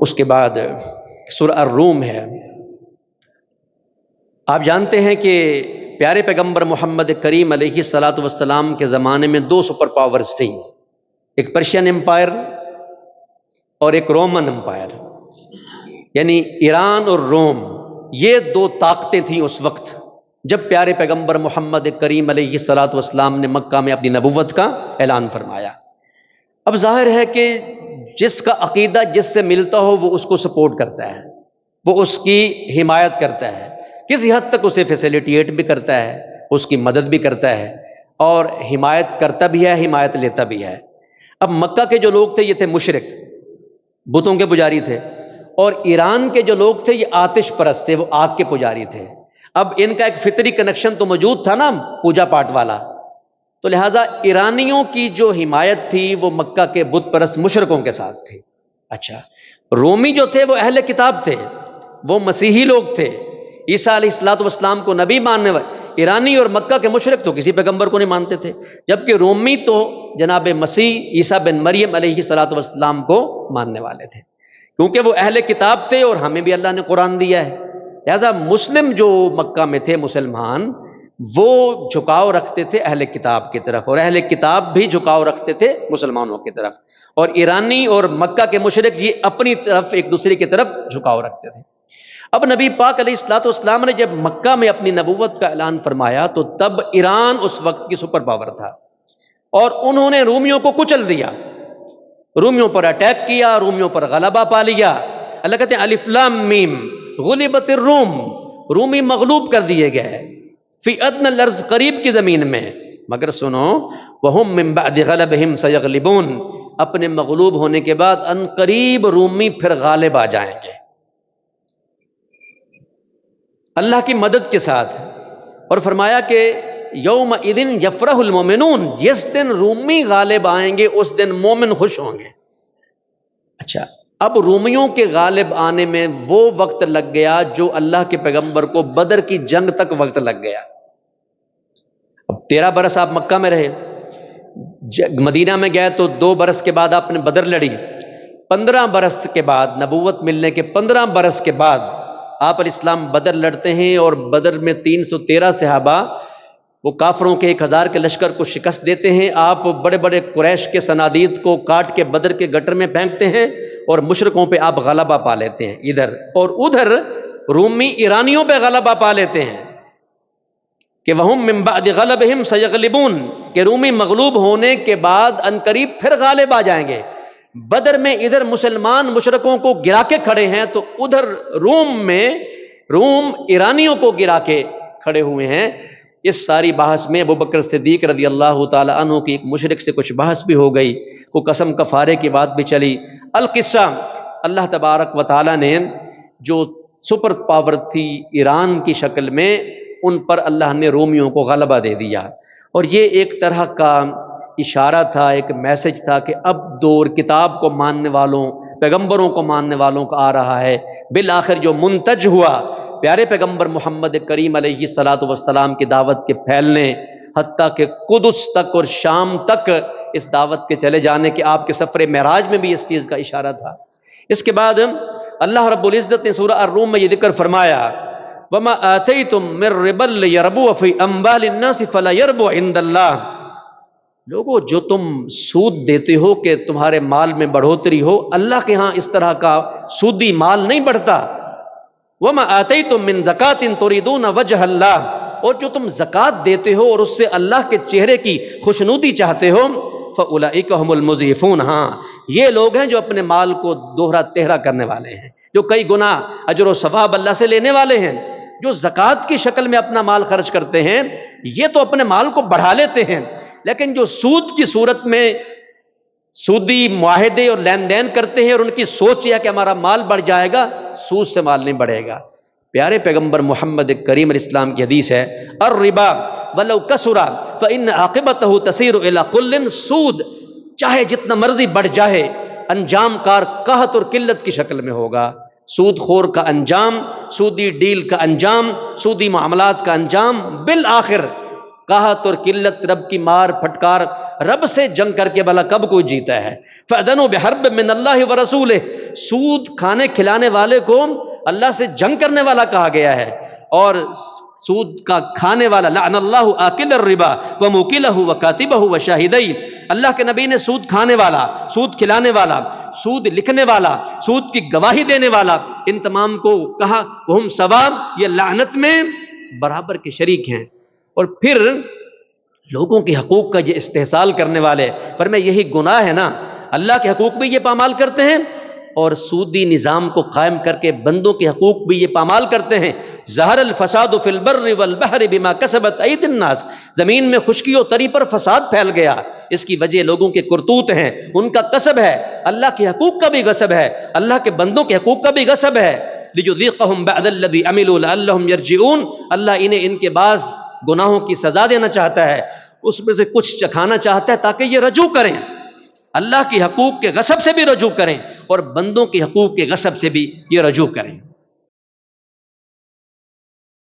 اس کے بعد سورہ الروم ہے۔ آپ جانتے ہیں کہ پیارے پیغمبر محمد کریم علیہ الصلاۃ والسلام کے زمانے میں دو سپر پاورز تھیں، ایک پرشین امپائر اور ایک رومن امپائر، یعنی ایران اور روم، یہ دو طاقتیں تھیں اس وقت جب پیارے پیغمبر محمد کریم علیہ الصلاۃ والسلام نے مکہ میں اپنی نبوت کا اعلان فرمایا۔ اب ظاہر ہے کہ جس کا عقیدہ جس سے ملتا ہو وہ اس کو سپورٹ کرتا ہے، وہ اس کی حمایت کرتا ہے، کسی حد تک اسے فیسیلیٹیٹ بھی کرتا ہے، اس کی مدد بھی کرتا ہے اور حمایت کرتا بھی ہے، حمایت لیتا بھی ہے۔ اب مکہ کے جو لوگ تھے یہ تھے مشرک، بتوں کے پجاری تھے، اور ایران کے جو لوگ تھے یہ آتش پرست تھے، وہ آگ کے پجاری تھے۔ اب ان کا ایک فطری کنیکشن تو موجود تھا نا پوجا پاٹ والا، تو لہٰذا ایرانیوں کی جو حمایت تھی وہ مکہ کے بت پرست مشرکوں کے ساتھ تھی۔ اچھا، رومی جو تھے وہ اہل کتاب تھے، وہ مسیحی لوگ تھے، عیسیٰ علیہ الصلوۃ والسلام کو نبی ماننے والے۔ ایرانی اور مکہ کے مشرک تو کسی پیغمبر کو نہیں مانتے تھے، جبکہ رومی تو جناب مسیح عیسیٰ بن مریم علیہ الصلوۃ والسلام کو ماننے والے تھے، کیونکہ وہ اہل کتاب تھے اور ہمیں بھی اللہ نے قرآن دیا ہے۔ لہذا مسلم جو مکہ میں تھے مسلمان، وہ جھکاؤ رکھتے تھے اہل کتاب کی طرف، اور اہل کتاب بھی جھکاؤ رکھتے تھے مسلمانوں کی طرف، اور ایرانی اور مکہ کے مشرک یہ اپنی طرف ایک دوسرے کی طرف جھکاؤ رکھتے تھے۔ اب نبی پاک علیہ الصلوۃ والسلام نے جب مکہ میں اپنی نبوت کا اعلان فرمایا تو تب ایران اس وقت کی سپر پاور تھا، اور انہوں نے رومیوں کو کچل دیا، رومیوں پر اٹیک کیا، رومیوں پر غلبہ پا لیا۔ اللہ کہتے ہیں الف لام میم غلبت الروم، رومی مغلوب کر دیے گئے فی ادنى الارض، قریب کی زمین میں، مگر سنو وہم من بعد غلبہم سیغلبون، اپنے مغلوب ہونے کے بعد ان قریب رومی پھر غالب آ جائیں گے اللہ کی مدد کے ساتھ۔ اور فرمایا کہ یومئذ یفرح المؤمنون، جس دن رومی غالب آئیں گے اس دن مومن خوش ہوں گے۔ اچھا، اب رومیوں کے غالب آنے میں وہ وقت لگ گیا جو اللہ کے پیغمبر کو بدر کی جنگ تک وقت لگ گیا۔ اب 13 برس آپ مکہ میں رہے، مدینہ میں گئے تو 2 برس کے بعد آپ نے بدر لڑی، 15 برس کے بعد نبوت ملنے کے 15 برس کے بعد آپ علیہ السلام بدر لڑتے ہیں، اور بدر میں 313 صحابہ وہ کافروں کے 1000 کے لشکر کو شکست دیتے ہیں۔ آپ بڑے بڑے قریش کے صنادید کو کاٹ کے بدر کے گٹر میں پھینکتے ہیں، اور مشرکوں پہ آپ غلبہ پا لیتے ہیں ادھر، اور ادھر رومی ایرانیوں پہ غلبہ پا لیتے ہیں کہ وہم من بعد غلبہم سیغلبون، کہ رومی مغلوب ہونے کے بعد عنقریب پھر غالب آ جائیں گے۔ بدر میں ادھر مسلمان مشرکوں کو گرا کے کھڑے ہیں، تو ادھر روم ایرانیوں کو گرا کے کھڑے ہوئے ہیں۔ اس ساری بحث میں ابوبکر صدیق رضی اللہ تعالی عنہ کی ایک مشرک سے کچھ بحث بھی ہو گئی، وہ قسم کفارے کی بات بھی چلی۔ القصہ، اللہ تبارک و تعالی نے جو سپر پاور تھی ایران کی شکل میں، ان پر اللہ نے رومیوں کو غلبہ دے دیا، اور یہ ایک طرح کا اشارہ تھا، ایک میسج تھا کہ اب دور کتاب کو ماننے والوں، پیغمبروں کو ماننے والوں کا آ رہا ہے۔ بالآخر جو منتج ہوا پیارے پیغمبر محمد کریم علیہ الصلوۃ والسلام کی دعوت کے پھیلنے، حتیٰ کہ قدس تک اور شام تک اس دعوت کے چلے جانے کے، آپ کے سفر معراج میں بھی اس چیز کا اشارہ تھا۔ اس کے بعد اللہ رب العزت نے سورہ الروم میں یہ ذکر فرمایا وَمَا آتَيْتُم مِّن رِّبًا لِّيَرْبُوَ فِي أَمْوَالِ النَّاسِ فَلَا يَرْبُو عِندَ اللَّهِ، لوگوں جو تم سود دیتے ہو کہ تمہارے مال میں بڑھوتری ہو، اللہ کے ہاں اس طرح کا سودی مال نہیں بڑھتا۔ وَمَا آتَيْتُم مِّن زَكَاةٍ تُرِيدُونَ وَجْهَ اللَّهِ، اور جو تم زکوٰۃ دیتے ہو اور اس سے اللہ کے چہرے کی خوشنودی چاہتے ہو، فَأُولَئِكَ هُمُ الْمُضْعِفُونَ، ہاں یہ لوگ ہیں جو اپنے مال کو دوہرا تہرا کرنے والے ہیں، جو کئی گنا اجر و ثواب اللہ سے لینے والے ہیں۔ جو زکوٰۃ کی شکل میں اپنا مال خرچ کرتے ہیں یہ تو اپنے مال کو بڑھا لیتے ہیں، لیکن جو سود کی صورت میں سودی معاہدے اور لین دین کرتے ہیں اور ان کی سوچ یہ ہے کہ ہمارا مال بڑھ جائے گا، سود سے مال نہیں بڑھے گا۔ پیارے پیغمبر محمد کریم علیہ السلام کی حدیث ہے الربا ولو کثر فإن عاقبته تسیر الی قل، سود چاہے جتنا مرضی بڑھ جائے انجام کار قحط اور قلت کی شکل میں ہوگا۔ سود خور کا انجام، سودی ڈیل کا انجام، سودی معاملات کا انجام بالآخر قحط اور قلت، رب کی مار پھٹکار، رب سے جنگ کر کے بھلا کب کوئی جیتا ہے؟ فَأْذَنُوا بِحَرْبٍ مِّنَ اللَّهِ وَرَسُولِهِ، سود کھانے کھلانے والے کو اللہ سے جنگ کرنے والا کہا گیا ہے، اور سود کا کھانے والا لعن اللہ آکل الربا وموکلہ وکاتبہ وشاہدی، اللہ کے نبی نے سود کھانے والا، سود کھلانے والا، سود لکھنے والا، سود کی گواہی دینے والا، ان تمام کو کہا وہم سوا، یہ لعنت میں برابر کے شریک ہیں۔ اور پھر لوگوں کے حقوق کا یہ استحصال کرنے والے، فرمایا یہی گناہ ہے نا، اللہ کے حقوق بھی یہ پامال کرتے ہیں اور سودی نظام کو قائم کر کے بندوں کے حقوق بھی یہ پامال کرتے ہیں۔ ظہر الفساد فی البر والبحر بما کسبت ایدی الناس، زمین میں خشکی و تری پر فساد پھیل گیا، اس کی وجہ لوگوں کے کرتوت ہیں، ان کا کسب ہے، اللہ کے حقوق کا بھی غصب ہے، اللہ کے بندوں کے حقوق کا بھی غصب ہے۔ لِيُذِيقَهُمْ بَعْدَ الَّذِي عَمِلُوا لَعَلَّهُمْ يَرْجِعُونَ، اللہ انہیں ان کے بعض گناہوں کی سزا دینا چاہتا ہے، اس میں سے کچھ چکھانا چاہتا ہے تاکہ یہ رجوع کریں، اللہ کے حقوق کے غصب سے بھی رجوع کریں اور بندوں کے حقوق کے غصب سے بھی یہ رجوع کریں۔